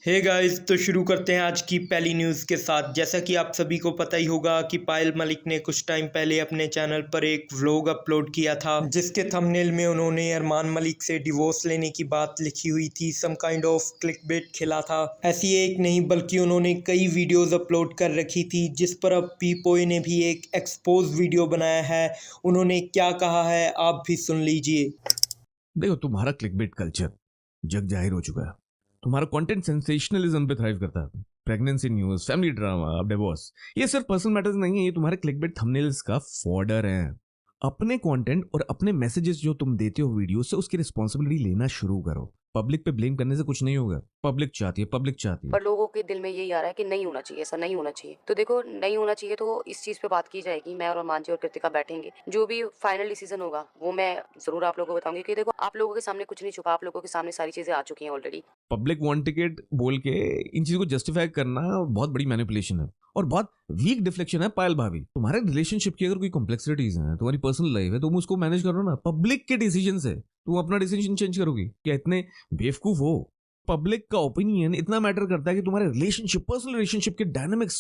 Hey guys, तो शुरू करते हैं आज की पहली न्यूज़ के साथ। जैसा कि आप सभी को पता ही होगा कि पायल मलिक ने कुछ टाइम पहले अपने चैनल पर एक व्लॉग अपलोड किया था, जिसके थंबनेल में उन्होंने अरमान मलिक से डिवोर्स लेने की बात लिखी हुई थी। सम काइंड ऑफ क्लिकबेट खेला था। ऐसी एक नहीं बल्कि उन्होंने कई वीडियोस अपलोड कर रखी थी, जिस पर अब पीपोय ने भी एक एक्सपोज वीडियो बनाया है। उन्होंने क्या कहा है आप भी सुन लीजिए। देखो, तुम्हारा क्लिकबेट कल्चर जग जाहिर हो चुका है। तुम्हारा कंटेंट सेंसेशनलिज्म पे थ्राइव करता है। प्रेगनेंसी न्यूज, फैमिली ड्रामा, अब डिवोर्स, ये सिर्फ पर्सनल मैटर्स नहीं है, ये तुम्हारे क्लिकबेट थंबनेल्स का फॉर्डर है। अपने कंटेंट और अपने मैसेजेस जो तुम देते हो वीडियो से, उसकी रिस्पॉन्सिबिलिटी लेना शुरू करो। पब्लिक पे ब्लेम करने से कुछ नहीं होगा। पब्लिक चाहती है। पर लोगों के दिल में यही आ रहा है कि नहीं होना चाहिए, ऐसा नहीं होना चाहिए। तो देखो, नहीं होना चाहिए तो इस चीज़ पे बात की जाएगी। मैं और अरमान जी और कृतिका बैठेंगे, जो भी फाइनल डिसीजन होगा वो मैं जरूर आप लोगों को बताऊंगी। कि देखो, आप लोगों के सामने कुछ नहीं छुपा, आप लोगों के सामने सारी चीजें आ चुकी हैं ऑलरेडी। पब्लिक वांट टिकट बोल के इन चीजों को जस्टिफाई करना बहुत बड़ी मैनिपुलेशन है और बहुत वीक डिफ्लेक्शन है। पायल भाभी, तुम्हारे रिलेशनशिप की अगर कोई कॉम्प्लेक्सिटीज हैं, तुम्हारी पर्सनल लाइफ है, तुम उसको मैनेज करो ना। पब्लिक के डिसीजन से तुम अपना डिसीजन चेंज करोगी क्या? इतने बेवकूफ हो? पब्लिक का ओपिनियन इतना मैटर करता है कि तुम्हारे रिलेशनशिप, पर्सनल रिलेशनशिप के डायनामिक्स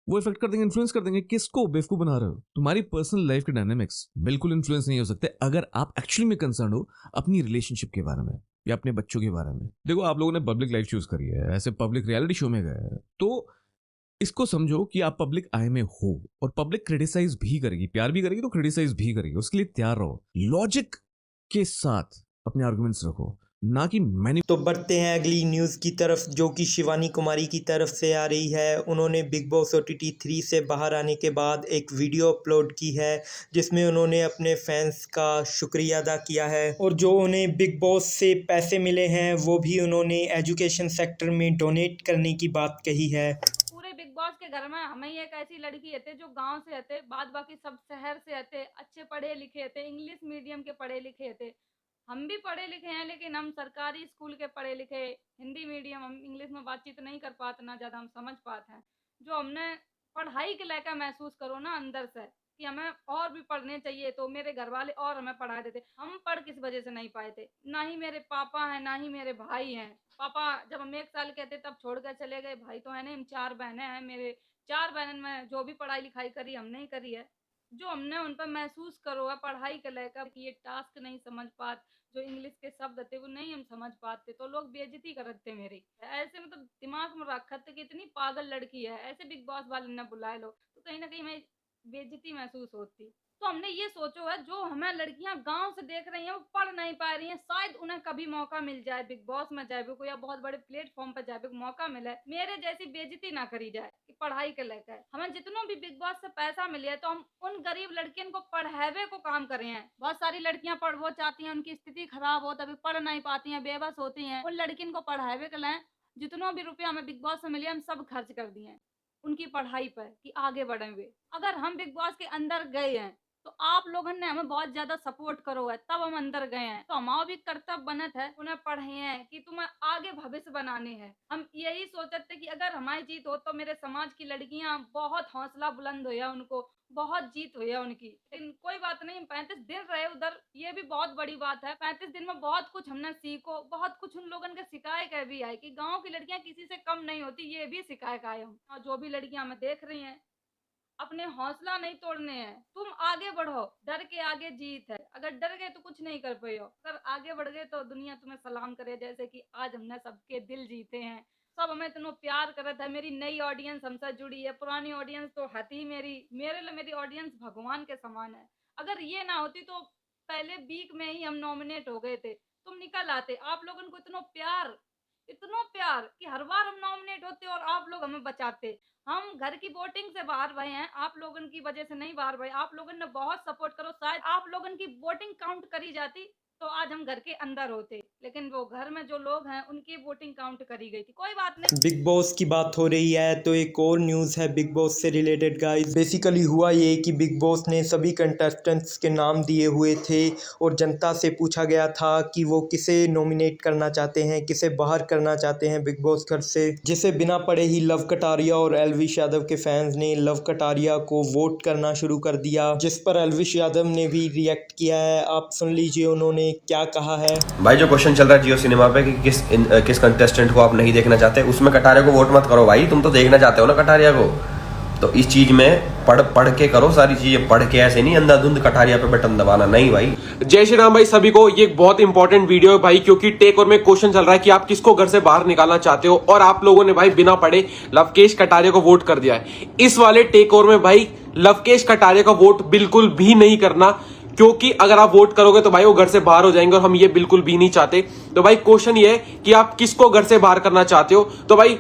वो इफेक्ट कर देंगे, इन्फ्लुएंस कर देंगे। किसको बेवकूफ बना रहे हो? तुम्हारी पर्सनल लाइफ के डायनामिक्स बिल्कुल इन्फ्लुएंस नहीं हो सकते अगर आप एक्चुअली में कंसर्न हो अपनी रिलेशनशिप के बारे में या अपने बच्चों के बारे में। देखो, आप लोगों ने पब्लिक लाइफ चूज करी है, ऐसे पब्लिक रियलिटी शो में गए हैं, तो इसको समझो कि आप पब्लिक आई में हो और पब्लिक क्रिटिसाइज भी करेगी, प्यार भी करेगी तो क्रिटिसाइज भी करेगी। उसके लिए तैयार रहो, लॉजिक के साथ अपने आर्गुमेंट्स रखो, ना कि मैनी। तो बढ़ते हैं अगली न्यूज़ की तरफ, जो कि शिवानी कुमारी की तरफ से आ रही है। उन्होंने बिग बॉस OTT 3 से बाहर आने के बाद एक वीडियो अपलोड की है, जिसमें उन्होंने अपने फैंस का शुक्रिया अदा किया है और जो उन्हें बिग बॉस से पैसे मिले हैं वो भी उन्होंने एजुकेशन सेक्टर में डोनेट करने की बात कही है। पूरे बिग बॉस के घर में हमें ही एक ऐसी लड़की हते जो गांव से हते, बाद बाकी सब शहर से हते, अच्छे पढ़े लिखे हते, इंग्लिश मीडियम के पढ़े लिखे हते। हम भी पढ़े लिखे हैं, लेकिन हम सरकारी स्कूल के पढ़े लिखे, हिंदी मीडियम, हम इंग्लिश में बातचीत नहीं कर पाते, ना ज़्यादा हम समझ पाते हैं। जो हमने पढ़ाई के लेकर महसूस करो ना अंदर से कि हमें और भी पढ़ने चाहिए, तो मेरे घर वाले और हमें पढ़ा देते। हम पढ़ किस वजह से नहीं पाए थे? ना ही मेरे पापा हैं, ना ही मेरे भाई हैं। पापा जब हम 1 साल के थे तब छोड़ कर चले गए। भाई तो है नहीं, हम 4 बहनें हैं। मेरे 4 बहनों में जो भी पढ़ाई लिखाई करी हमने ही करी है। जो हमने उन पर महसूस करो है पढ़ाई को लेकर कि ये टास्क नहीं समझ पाते, जो इंग्लिश के शब्द थे वो नहीं हम समझ पाते, तो लोग बेइज्जती करते मेरी। ऐसे मतलब दिमाग में रखा था कि इतनी पागल लड़की है, ऐसे बिग बॉस वाले ने बुलाए लो, तो कहीं ना कहीं मैं बेइज्जती महसूस होती। तो हमने ये सोचो है, जो हमें लड़कियां गांव से देख रही हैं वो पढ़ नहीं पा रही हैं, शायद उन्हें कभी मौका मिल जाए बिग बॉस में जाए को, या बहुत बड़े प्लेटफॉर्म पर जाए को मौका मिले, मेरे जैसी बेइज्जती ना करी जाए कि पढ़ाई के लेकर। हमें जितनों भी बिग बॉस से पैसा मिले है तो हम उन गरीब लड़कियों को पढ़ावे को काम करे हैं। बहुत सारी लड़कियां पढ़ वो चाहती हैं, उनकी स्थिति खराब हो तभी पढ़ नहीं पाती हैं, बेबस होती हैं, उन लड़कियों को पढ़ावे के लिए जितनों भी रुपया हमें बिग बॉस से मिले हम सब खर्च कर दिए हैं उनकी पढ़ाई पर कि आगे बढ़े हुए। अगर हम बिग बॉस के अंदर गए हैं तो आप लोगों ने हमें बहुत ज्यादा सपोर्ट करो है, तब हम अंदर गए हैं। तो हमारा भी कर्तव्य बनत है उन्हें पढ़े हैं कि तुम्हें आगे भविष्य बनाने हैं। हम यही सोचते थे कि अगर हमारी जीत हो तो मेरे समाज की लड़कियां बहुत हौसला बुलंद हो, उनको बहुत जीत हुई है उनकी। लेकिन कोई बात नहीं, 35 दिन रहे उधर, ये भी बहुत बड़ी बात है। 35 दिन में बहुत कुछ हमने सीखो, बहुत कुछ उन लोगों के सिखाए के भी आए कि गांव की लड़कियां किसी से कम नहीं होती, ये भी सिखाए के आए हम। और जो भी लड़कियां हमें देख रही हैं, अपने हौसला नहीं तोड़ने हैं, तुम आगे बढ़ो, डर के आगे जीत है। अगर डर गए तो कुछ नहीं कर पाए हो, अगर आगे बढ़ गए तो दुनिया तुम्हें सलाम करे। जैसे कि आज हमने सबके दिल जीते हैं, सब हमें इतना प्यार करता है। मेरी नई ऑडियंस हमसे जुड़ी है, पुरानी ऑडियंस तो हती मेरी, मेरे लिए मेरी ऑडियंस भगवान के समान है। अगर ये ना होती तो पहले वीक में ही हम नॉमिनेट हो गए थे, तुम निकल आते। आप लोगों को इतना प्यार कि हर बार हम नॉमिनेट होते और आप लोग हमें बचाते। हम घर की वोटिंग से बाहर भए हैं, आप लोगन की वजह से नहीं बाहर भए। आप लोगन ने बहुत सपोर्ट करो, शायद आप लोगन की वोटिंग काउंट करी जाती तो आज हम घर के अंदर होते, लेकिन वो घर में जो लोग हैं उनकी वोटिंग काउंट करी गई थी। कोई बात नहीं। बिग बॉस की बात हो रही है तो एक और न्यूज़ है बिग बॉस से रिलेटेड गाइस। बेसिकली हुआ ये कि बिग बॉस ने सभी कंटेस्टेंट्स के नाम दिए हुए थे और जनता से पूछा गया था कि वो किसे नॉमिनेट करना चाहते हैं, किसे बाहर करना चाहते हैं बिग बॉस घर से, जिसे बिना पढ़े ही लव कटारिया और एल्विश यादव के फैंस ने लव कटारिया को वोट करना शुरू कर दिया, जिस पर एल्विश यादव ने भी रिएक्ट किया है। आप सुन लीजिए उन्होंने क्या कहा है। भाई जो क्वेश्चन चल रहा है जियो सिनेमा पे कि किस कंटेस्टेंट को आप नहीं देखना चाहते, उसमें कटारिया को वोट मत करो भाई, तुम तो देखना चाहते हो ना कटारिया को। तो इस चीज में पढ़ के करो सारी चीजें, पढ़ के ऐसे नहीं अंधाधुंध कटारिया पे बटन दबाना नहीं भाई। जय श्री राम भाई सभी को। ये एक बहुत इंपॉर्टेंट वीडियो है भाई, क्योंकि टेक और में क्वेश्चन चल रहा है कि आप किसको घर से बाहर निकालना चाहते हो, और आप लोगों ने भाई बिना पढ़े लवकेश कटारिया को वोट कर दिया है। इस वाले टेक और में भाई लवकेश कटारिया का वोट बिल्कुल भी नहीं करना, क्योंकि अगर आप वोट करोगे तो भाई वो घर से बाहर हो जाएंगे और हम ये बिल्कुल भी नहीं चाहते। तो भाई क्वेश्चन ये है कि आप किसको घर से बाहर करना चाहते हो। तो भाई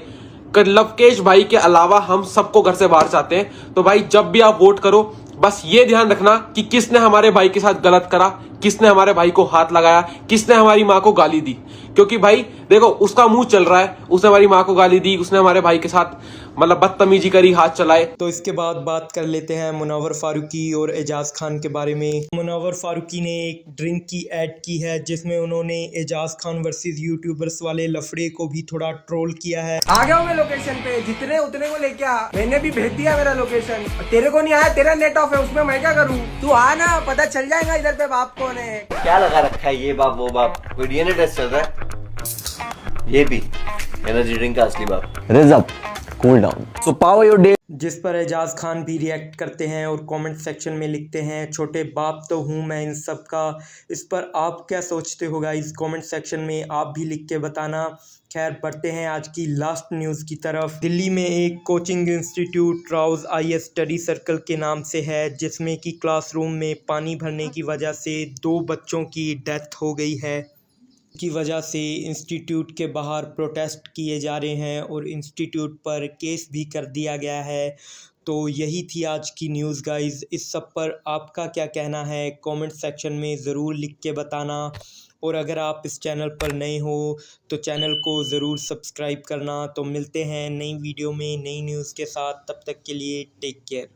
लवकेश भाई के अलावा हम सबको घर से बाहर चाहते हैं। तो भाई जब भी आप वोट करो बस ये ध्यान रखना कि किसने हमारे भाई के साथ गलत करा, किसने हमारे भाई को हाथ लगाया, किसने हमारी माँ को गाली दी। क्योंकि भाई देखो उसका मुंह चल रहा है, उसने हमारी माँ को गाली दी, उसने हमारे भाई के साथ मतलब बदतमीजी करी, हाथ चलाए। तो इसके बाद बात कर लेते हैं मुनव्वर फारूकी और एजाज खान के बारे में। मुनव्वर फारूकी ने एक ड्रिंक की ऐड की है जिसमें उन्होंने एजाज खान वर्सेस यूट्यूबर्स वाले लफड़े को भी थोड़ा ट्रोल किया है। आ गया हूँ मैं लोकेशन पे, जितने उतने को लेके आ। मैंने भी भेज दिया मेरा लोकेशन, तेरे को नहीं आया, तेरा नेट ऑफ है, उसमें मैं क्या करूँ। तू आ ना, पता चल जाएगा इधर पे बाप कौन है। क्या लगा रखा है ये बाप वो बाप, कोई डीएनए टेस्ट चल रहा है। ये भी एनर्जी ड्रिंक का असली बाप। Rise up cool down so power your day. जिस पर एजाज खान भी रिएक्ट करते हैं और कमेंट सेक्शन में लिखते हैं छोटे बाप तो हूँ मैं इन सब का। इस पर आप क्या सोचते हो गाइस, कमेंट सेक्शन में आप भी लिख के बताना। खैर बढ़ते हैं आज की लास्ट न्यूज़ की तरफ। दिल्ली में एक coaching institute Rouse IAS study circle के नाम से है, जिसमें कि क्लासरूम में पानी भरने की वजह से 2 बच्चों की डेथ हो गई है। की वजह से इंस्टीट्यूट के बाहर प्रोटेस्ट किए जा रहे हैं और इंस्टीट्यूट पर केस भी कर दिया गया है। तो यही थी आज की न्यूज़ गाइस। इस सब पर आपका क्या कहना है कमेंट सेक्शन में ज़रूर लिख के बताना। और अगर आप इस चैनल पर नए हो तो चैनल को ज़रूर सब्सक्राइब करना। तो मिलते हैं नई वीडियो में नई न्यूज़ के साथ, तब तक के लिए टेक केयर।